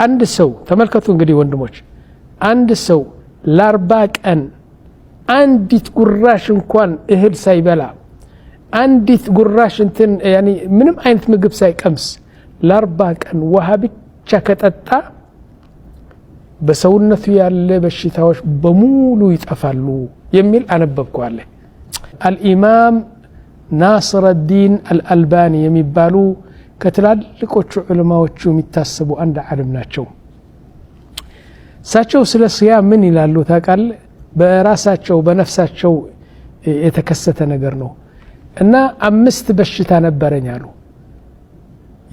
አንድ ሰው ተመልከቱ እንግዲህ ወንድሞች አንድ ሰው ለ40 ቀን አንዲት ጉራሽ እንኳን እህል ሳይበላ አንዲት ጉራሽ እንትን ያኒ ምንም አይነት ምግብ ሳይቀምስ ለ40 ቀን ውሃ ብቻ ከጠጣ በሰውነቱ ያለ በሽታዎች በሙሉ ይጠፋሉ የሚል አነበብኳለ አልኢማም ናስር الدين الألباني የሚባሉ ከትላልቆቹ ዑለማዎቹ የሚታሰቡ አንድ ዓለም ናቸው ሳቸው ስለ ሲያም ምን ይላሉ ታቃል በራሳቸው በነፍሳቸው የተከሰተ ነገር ነው እና 5 በሽታ ነበረኝ አሉ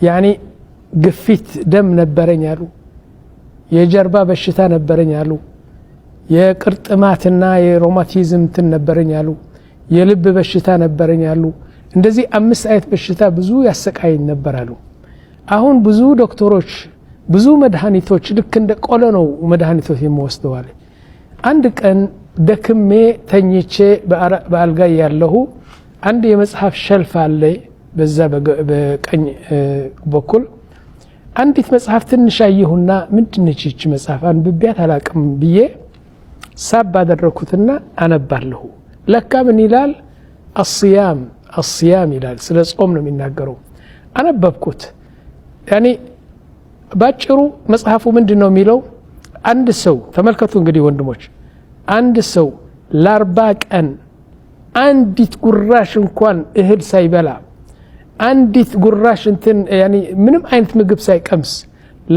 ያኒ ግፊት ደም ነበረኝ አሉ የጀርባ በሽታ ነበረኝ አሉ የቅርጥማትና የሮማቲዝም ትን ነበረኝ አሉ የልብ በሽታ ነበረኝ አሉ እንደዚህ 5 አይነት በሽታ ብዙ ያሰቃየኝ ነበር አሉ አሁን ብዙ ዶክተሮች ብዙ መድኃኒቶች ልክ እንደ ቆሎ ነው መድኃኒቶች የሚወስደዋል አንድ ቀን ደክሜ ተኝቼ በአልጋ ያለሁ አንድ የመጽሐፍ ሸልፍ አለ በዛ በቀኝ በኩል አንዲት መጽሐፍ ትንሽ አየሁና ምንድነች እቺ መጽሐፍ አንብቤያት አላቅም ብዬ ሳብ አደረኩትና አነባለሁ ለካ ምን ይላል الصيام ይላል ስለ ጾም ነው የሚናገረው አነበብኩት ያኒ ባጭሩ መጽሐፉ ምንድነው የሚለው አንድ ሰው ተመልከቱ እንግዲህ ወንድሞች አንድ ሰው ለ40 ቀን አንዲት ጉራሽ እንኳን እህል ሳይበላ አንዲት ጉራሽ እንትን ያኒ ምንም አይነት ምግብ ሳይቀምስ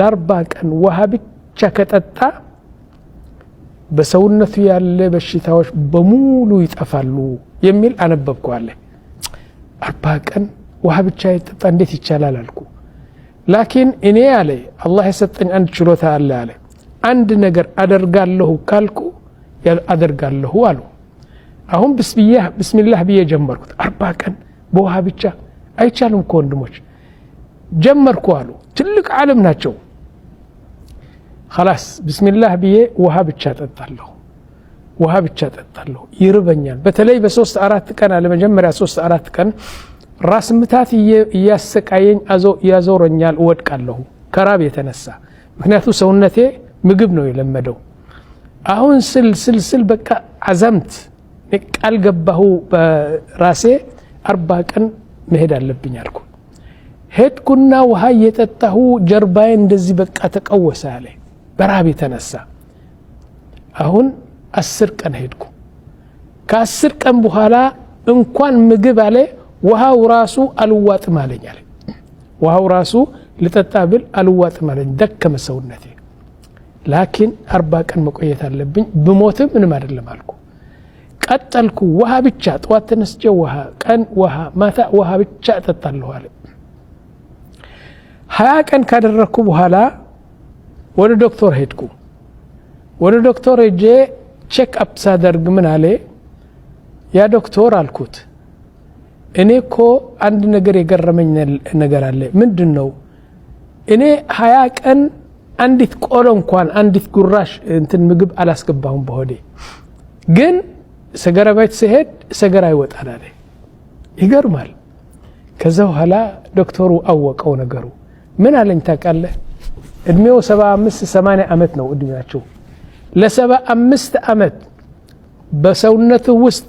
ለ40 ቀን ውሃ ብቻ ከጠጣ በሰውነቱ ያለ በሽታዎች በሙሉ ይጠፋሉ የሚል አነበብኳለ 40 ቀን ውሃ ብቻ ይጠጣ እንዴት ይቻላል አልኩ ላኪን እኔ አለ አላህ የሰጠኝ አንድ ችሎታ አለ አለ አንድ ነገር አደርጋለሁ ካልኩ አደርጋለሁ አሉ አሁን ቢስሚላህ ብዬ ጀመርኩት 40 ቀን በውሃ ብቻ አይቻልም እኮ ወንድሞች ጀመርኩ አሉ ትልቅ ዓለም ናቸው خلاص بسم الله ብዬ ውሃ ብቻ ጠጣለሁ ይርበኛል በተለይ በ3-4 ቀን አለ መጀመሪያ 3-4 ቀን ራስ ምታት ያሰቃየኝ ያዞረኛል ወድቃለሁ ከራብ የተነሳ ምክንያቱ ሰውነቴ ምግብ ነው የለመደው አሁን ስልስል በቃ አዘምት ቃል ገባሁ በራሴ 40 ቀን መሄድ አለብኝ አልኩ ሄድኩና ውሃ እየጠጣሁ ጀርባዬ እንደዚህ በቃ ተቀወሰ አለ በራብ የተነሳ አሁን 10 ቀን ሄድኩ ከ10 ቀን በኋላ እንኳን ምግብ አለ ውሃው ራሱ አልዋጥም አለኝ አለ ውሃው ራሱ ልጠጣ ብል አልዋጥም አለኝ ደከመ ሰውነቴ ላኪን 40 ቀን መቆየት አለብኝ በሞትም ምንም አይደለም አልኩ ቀጠልኩ ውሃ ብቻ ጧት ተነስቼ ውሃ ቀን ውሃ ማታ ውሃ ብቻ እጠጣለሁ አለ 20 ቀን ካደረኩ በኋላ ወደ ዶክተር ሄድኩ ወደ ዶክተር ሄጄ ቼክ አፕ ሳደርግ ምን አለ ያ ዶክተር አልኩት እኔ እኮ አንድ ነገር የገረመኝ ነገር አለ ምንድነው እኔ 20 ቀን አንዲት ቆሎ እንኳን አንዲት ጉራሽ እንትን ምግብ አላስገባሁም በሆዴ ግን ሰገራ ቤት ሲሄድ ሰገራ ይወጣል አለ ይገርማል ከዛ በኋላ ዶክተሩ አወቀው ነገሩ ምን አለኝ ታውቃለህ እድሜው 75-80 አመት ነው እድሜያቸው ለ75 አመት በሰውነቱ ውስጥ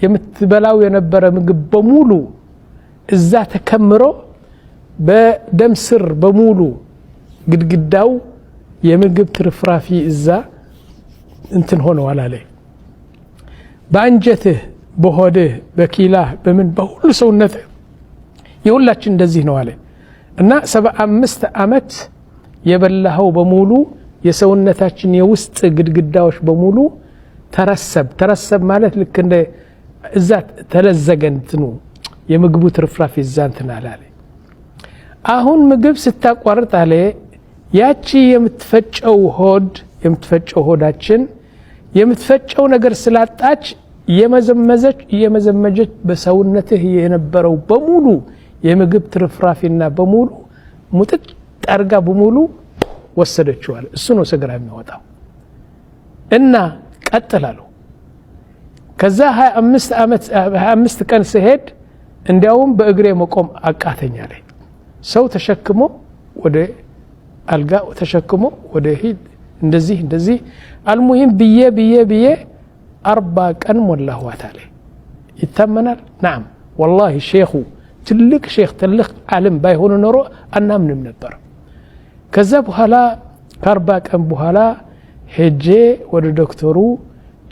የምትበላው የነበረ ምግብ በሙሉ እዛ ተከምሮ በደም ስር በሙሉ ግድግዳው የምግብ ትርፍራፊ እዛ እንትን ሆነዋል አለ በአንጀትህ በሆድህ በኪላህ በምን በሁሉ ሰውነት የሁላችን እንደዚህ ነው አለ እና 75 አመት የበላው በሙሉ የሰውነታችን የውስጥ ግድግዳዎች በሙሉ ተረሰብ ማለት ልክ እንደ እዛ ተለዘገንትኑ የምግቡ ትርፍራፊ እዛ እንትን አለ አሁን ምግብ ስታቋርጥ አለ ያቺ የምትፈጨው ሆዳችን የምትፈጨው ነገር ስላጣች የመዘመጀች በሰውነትህ የነበረው በሙሉ የምግብ ትርፍራፊና በሙሉ ሙጥጥ ጠርጋ በሙሉ ወሰደችዋል እሱ ነው ሰገራ የሚወጣው እና ቀጥላሉ ከዛ 25 ቀን ሲሄድ እንዲያውም በእግሬ መቆም አቃተኛ ላይ ሰው ተሸክሞ ወደ አልጋ ተሸክሞ ወደ ሂድ እንደዚህ አልሙሂም ብዬ 40 ቀን ሞላሁት አለ ይተመናል نعم والله ሼኹ ትልቅ ሼኽ ትልቅ ዓለም ባይሆን ኖሮ አናምንም ነበር ከዛ በኋላ ከ40 ቀን በኋላ ሄጄ ወደ ዶክተሩ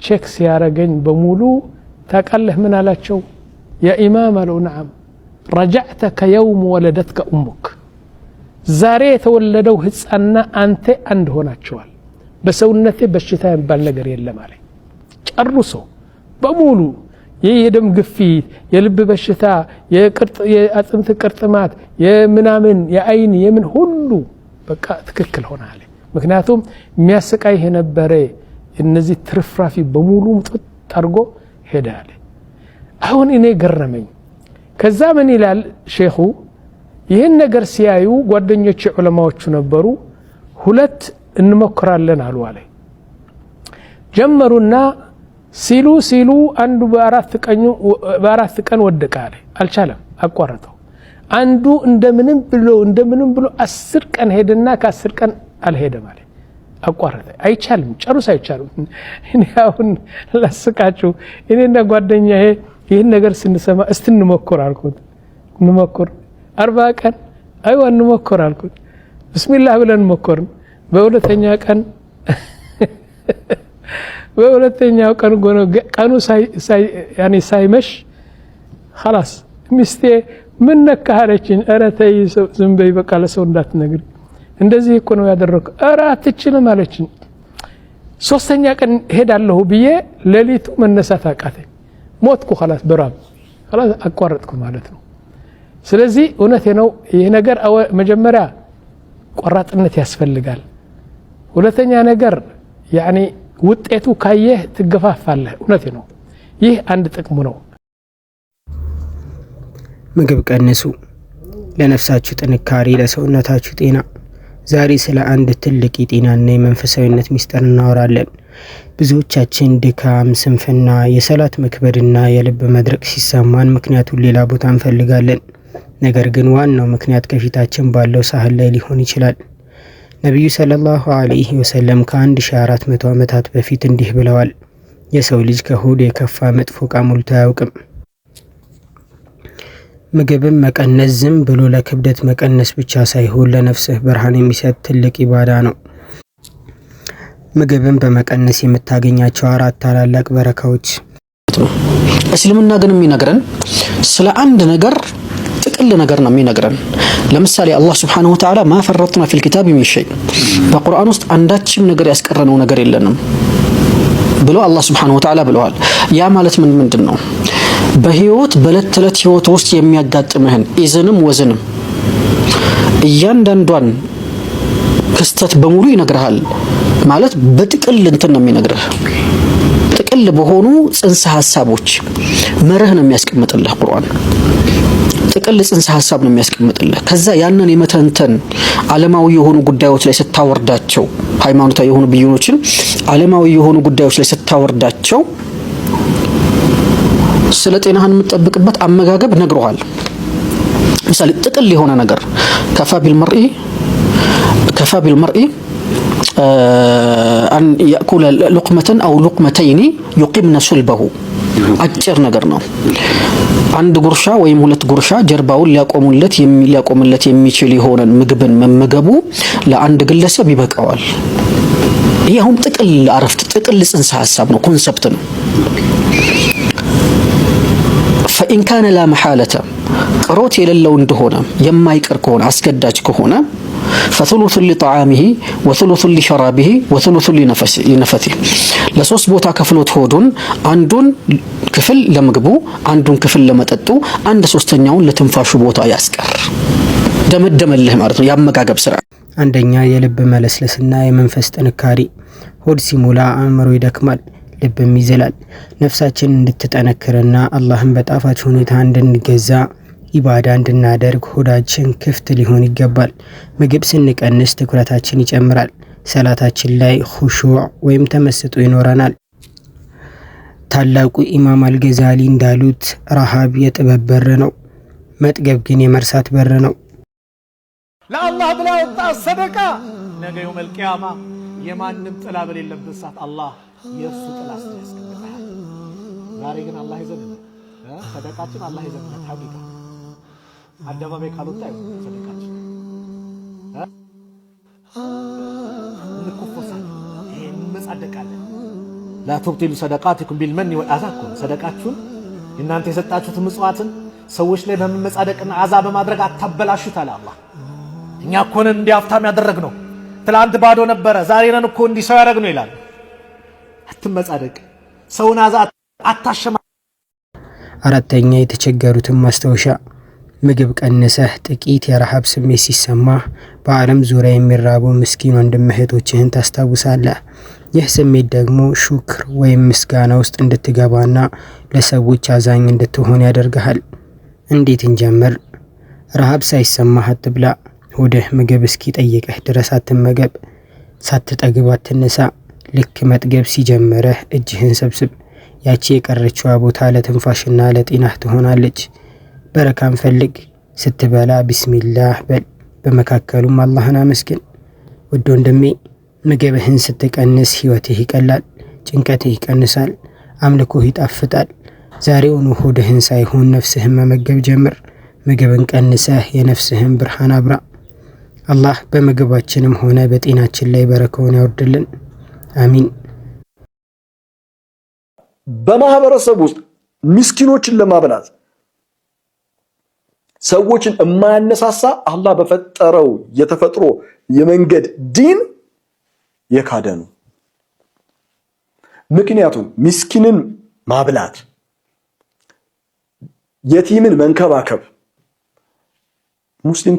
ቼክ ሲያረገኝ በሙሉ ታቃለህ ምን አላቸው يا إمام قالوا نعم رجعت كيوم ولدتك أمك ዛሬ የተወለደው ህፃና አንተ አንድ ሆናችኋል በሰውነቴ በሽታ የሚባል ነገር የለም አለ ጨርሶ በሙሉ የደም ግፊት የልብ በሽታ የአጥንት ቅርጥማት የምናምን የአይን የምን ሁሉ በቃ ትክክል ሆነ አለ ምክንያቱም የሚያሰቃይ የነበረ እነዚህ ትርፍራፊ በሙሉ ጥጥ አድርጎ ሄደ አለ አሁን እኔ ገረመኝ ከዛ ምን ይላል ሼኹ ይህን ነገር ሲያዩ ጓደኞች ዑለማዎቹ ነበሩ ሁለት እንሞክራለን አሉ አለ ጀመሩና ሲሉ አንዱ በአራት ቀን ወደቀ አለ አልቻለም አቋረጠው አንዱ እንደምንም ብሎ 10 ቀን ሄደና ከ10 ቀን አልሄደም አለ አቋረጠ አይቻልም ጨርሶ አይቻልም እኔ አሁን ላስቃችሁ እኔና ጓደኛዬ ይህን ነገር ስንሰማ እስቲ እንሞክር አልኩት እንሞክር 40 ቀን አይዋ እንሞክር አልኩት ቢስሚላህ ብለን ሞከርን በሁለተኛው ቀን ቀኑ ሳይመሽ خلاص ሚስቴ ምን ነካለችኝ ኧረ ተይ ዝም በይ በቃ ለሰው እንዳትነግሪ እንደዚህ እኮ ነው ያደረኩ ኧረ አትችልም አለችኝ ሶስተኛ ቀን ሄዳለሁ ብዬ ሌሊቱ መነሳት አቃተኝ ሞትኩ خلاص በራብ خلاص አቋረጥኩ ማለት ነው ስለዚህ እውነቴ ነው ይሄ ነገር መጀመሪያ ቆራጥነት ያስፈልጋል ሁለተኛ ነገር ያኒ ውጤቱ ካየህ ትገፋፋለህ እውነቴ ነው ይህ አንድ ጥቅሙ ነው ምግብ ቀንሱ ለነፍሳችሁ ጥንካሬ ለሰውነታችሁ ጤና ዛሬ ስለ አንድ ትልቅ የጤናና የመንፈሳዊነት ሚስጥር እናወራለን ብዙዎቻችን ድካም ስንፍና የሰላት መክበድና የልብ መድረቅ ሲሰማን ምክንያቱን ሌላ ቦታ እንፈልጋለን ነገር ግን ዋናው ምክንያት ከፊታችን ባለው ሳህል ላይ ሊሆን ይችላል ነብዩ ሰለላሁ ዐለይሂ ወሰለም ከ1400 ዓመታት በፊት እንዲህ ብለዋል የሰው ልጅ ከሆድ የከፋ መጥፎ ቃሙልታ ያውቅም ምግብን መቀነስ ዝም ብሎ ለክብደት መቀነስ ብቻ ሳይሆን ለነፍስህ ብርሃን የሚሰጥ ትልቅ ኢባዳ ነው ምግብን በመቀነስ የምታገኛቸው 4 ታላላቅ በረካዎች እስልምና ግን የሚነግረን ስለ አንድ ነገር ጥቅል ነገር ነው የሚነግረን ለምሳሌ አላህ Subhanahu Wa Ta'ala ما فرطنا في الكتاب من شيء በቁርአን ውስጥ አንዳችም ነገር ያስቀረነው ነገር የለንም ብሎ አላህ Subhanahu Wa Ta'ala ብለዋል ያ ማለት ምንድነው በህይወት በለተለት ህይወት ውስጥ የሚያጋጥምህን ኢዝንም ወዝንም እያንዳንዷን ክስተት በሙሉ ይነግርሃል ማለት በጥቅል እንትን ነው የሚነግርህ ጥቅል በሆኑ ጽንሰ ሐሳቦች መርህ ነው የሚያስቀምጥልህ ቁርአን ጥቅል ጽንሰ ሐሳብ ነው የሚያስቀምጥልህ ከዛ ያንን የመተንተን ዓለማዊ የሆኑ ጉዳዮች ላይ ስታወርዳቸው ሃይማኖታዊ የሆኑ ብዩኖችን ዓለማዊ የሆኑ ጉዳዮች ላይ ስታወርዳቸው ስለ ጤናህን የምትጠብቅበት አመጋገብ ነግሮሃል ምሳሌ ጥቅል የሆነ ነገር ከፋ ቢልመርኢ أن يأكل لقمة أو لقمتين يقمن صلبه አጭር ነገር ነው አንድ ጉርሻ ወይም ሁለት ጉርሻ ጀርባውን ሊያቆምለት የሚችል የሆነን ምግብን መመገቡ ለአንድ ግለሰብ ይበቃዋል ይሄ አሁን ጥቅል ጽንሰ ሐሳብ ነው ኮንሰፕት ነው فإن كان لا محالة قروت يللو እንደሆነ የማይቀር ከሆነ አስገዳጅ ከሆነ فثلث لطعامه وثلث لشرابه وثلث لنفسه ለሶስት ቦታ ከፍሎት ሆዱን አንዱን ክፍል ለምግቡ አንዱን ክፍል ለመጠጡ አንድ ሶስተኛውን ለትንፋሹ ቦታ ያስቀር ደመደመልህ ማለት ነው ያመጋገብ ስራ አንደኛ የልብ መለስለስና የመንፈስ ጥንካሬ ሆድ ሲሞላ አእምሮ ይደክማል ልብም ይዘላል ነፍሳችን እንድትጠነክርና አላህን በጣፋጭ ሁኔታ እንድንገዛ ኢባዳ እንድናደርግ ሆዳችን ክፍት ሊሆን ይገባል ምግብ ስንቀንስ ትኩረታችን ይጨምራል ሰላታችን ላይ ኹሹዕ ወይም ተመስጦ ይኖረናል ታላቁ ኢማም አልገዛሊ እንዳሉት ረሃብ የጥበብ በር ነው መጥገብ ግን የመርሳት በር ነው ለአላህ ብላ ወጣ ሰደቃ ነገ የውመል ቂያማ የማንም ጥላ በሌለበት ሰዓት አላህ የእሱ ጥላ ያስቀምጣል። ዛሬ ግን አላህ ይዘን ሰደቃችን አላህ ይዘን ታዲያ አደባባይ ካልወጣ ሰደቃችን እንኩፈሳለን እንመጻደቃለን። ላ ተብቲሉ ሰደቃቲኩም ቢልመን ወልአዛ ሰደቃችሁን እናንተ የሰጣችሁት ምጽዋትን ሰዎች ላይ በመመጻደቅና አዛ በማድረግ አታበላሹት አለ አላህ። እኛ እኮ ነን እንዲያፍታም ያደረግነው ትላንት ባዶ ነበረ ዛሬ ነን እኮ እንዲህ ሰው ያደረግነው ይላል። አትመጻደቅ፣ ሰውን አዛ አታሸማ። አራተኛ የተቸገሩትን ማስታወሻ ምግብ ቀንሰህ ጥቂት የረሃብ ስሜት ሲሰማህ በዓለም ዙሪያ የሚራቡ ምስኪን ወንድም እህቶችህን ታስታውሳለህ። ይህ ስሜት ደግሞ ሹክር ወይም ምስጋና ውስጥ እንድትገባና ለሰዎች አዛኝ እንድትሆን ያደርግሃል። እንዴት እንጀምር? ረሃብ ሳይሰማህ አትብላ። ሆድህ ምግብ እስኪጠይቅህ ድረስ አትመገብ። ሳትጠግብ አትነሳ። ልክ መጥገብ ሲጀምረህ እጅህን ሰብስብ። ያቺ የቀረችዋ ቦታ ለትንፋሽና ለጤናህ ትሆናለች። በረካን ፈልግ። ስትበላ ቢስሚላህ በል። በመካከሉም አላህን አመስግን። ውድ ወንድሜ ምግብህን ስትቀንስ ህይወትህ ይቀላል፣ ጭንቀትህ ይቀንሳል፣ አምልኮህ ይጣፍጣል። ዛሬውኑ ሆድህን ሳይሆን ነፍስህን መመገብ ጀምር። ምግብን ቀንሰህ የነፍስህን ብርሃን አብራ። አላህ በምግባችንም ሆነ በጤናችን ላይ በረከውን ያወርድልን። አሚን። በማህበረሰብ ውስጥ ምስኪኖችን ለማብላት ሰዎችን የማያነሳሳ አላህ በፈጠረው የተፈጥሮ የመንገድ ዲን የካደ ነው። ምክንያቱም ምስኪንን ማብላት፣ የቲምን መንከባከብ ሙስሊም፣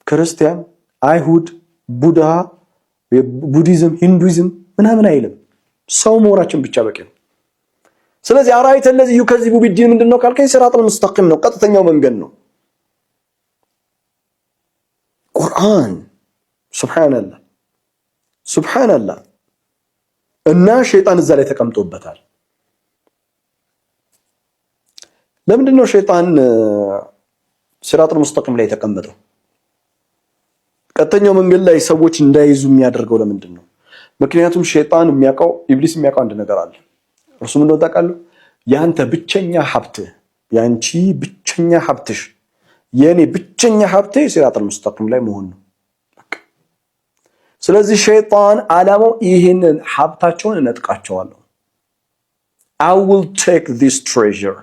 ክርስቲያን፣ አይሁድ፣ ቡድሃ፣ ቡዲዝም፣ ሂንዱይዝም ምናምን አይልም። ሰው መሆናችን ብቻ በቂ ነው። ስለዚህ አራይተ الذي يكذب بالدين ምንድነው ካልከኝ ሲራጡል ሙስተቂም ነው፣ ቀጥተኛው መንገድ ነው። ቁርአን ሱብሃንአላህ ሱብሃንአላህ እና ሸይጣን እዛ ላይ ተቀምጦበታል። ለምንድነው ሸይጣን ሲራጡል ሙስተቂም ላይ ተቀመጠው? ቀጥተኛው መንገድ ላይ ሰዎች እንዳይዙ የሚያደርገው ለምንድነው? ምክንያቱም ሸይጣን የሚያውቀው ኢብሊስ የሚያውቀው አንድ ነገር አለ። እርሱ ምን ነው ታውቃለህ? ያንተ ብቸኛ ሀብትህ፣ ያንቺ ብቸኛ ሀብትሽ፣ የኔ ብቸኛ ሀብቴ ሲራጡል ሙስተቂም ላይ መሆን ነው። ስለዚህ ሸይጣን ዓላማው ይሄንን ሀብታቸውን እነጥቃቸዋለሁ። I will take this treasure፣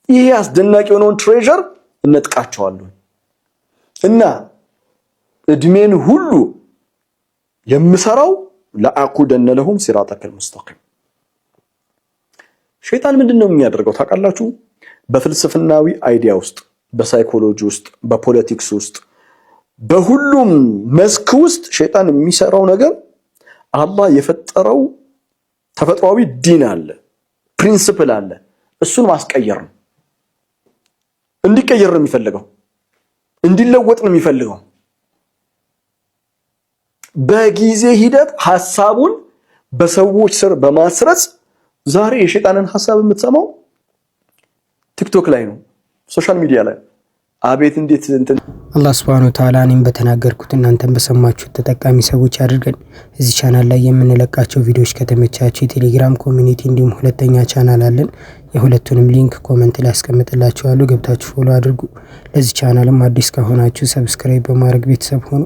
ይሄ አስደናቂ የሆነውን ትሬዠር እነጥቃቸዋለሁ እና እድሜን ሁሉ የምሰራው ለአቁደነ ለሁም ሲራጠከል ሙስተቂም። ሸይጣን ምንድነው የሚያደርገው ታውቃላችሁ? በፍልስፍናዊ አይዲያ ውስጥ፣ በሳይኮሎጂ ውስጥ፣ በፖለቲክስ ውስጥ፣ በሁሉም መስክ ውስጥ ሸይጣን የሚሰራው ነገር አላህ የፈጠረው ተፈጥሯዊ ዲን አለ፣ ፕሪንሲፕል አለ። እሱን ማስቀየር ነው። እንዲቀየር ነው የሚፈልገው፣ እንዲለወጥ ነው የሚፈልገው። በጊዜ ሂደት ሐሳቡን በሰዎች ስር በማስረጽ ዛሬ የሸይጣንን ሐሳብ የምትሰማው ቲክቶክ ላይ ነው፣ ሶሻል ሚዲያ ላይ። አቤት እንዴት እንትን አላህ Subhanahu Wa Ta'ala እኔም በተናገርኩት እናንተም በሰማችሁት ተጠቃሚ ሰዎች አድርገን። እዚህ ቻናል ላይ የምንለቃቸው ቪዲዮዎች ከተመቻችሁ የቴሌግራም ኮሚኒቲ እንዲሁም ሁለተኛ ቻናል አለን። የሁለቱንም ሊንክ ኮሜንት ላይ አስቀምጥላችኋለሁ። ገብታችሁ ፎሎ አድርጉ። ለዚህ ቻናልም አዲስ ከሆናችሁ ሰብስክራይብ በማድረግ ቤተሰብ ሆኑ።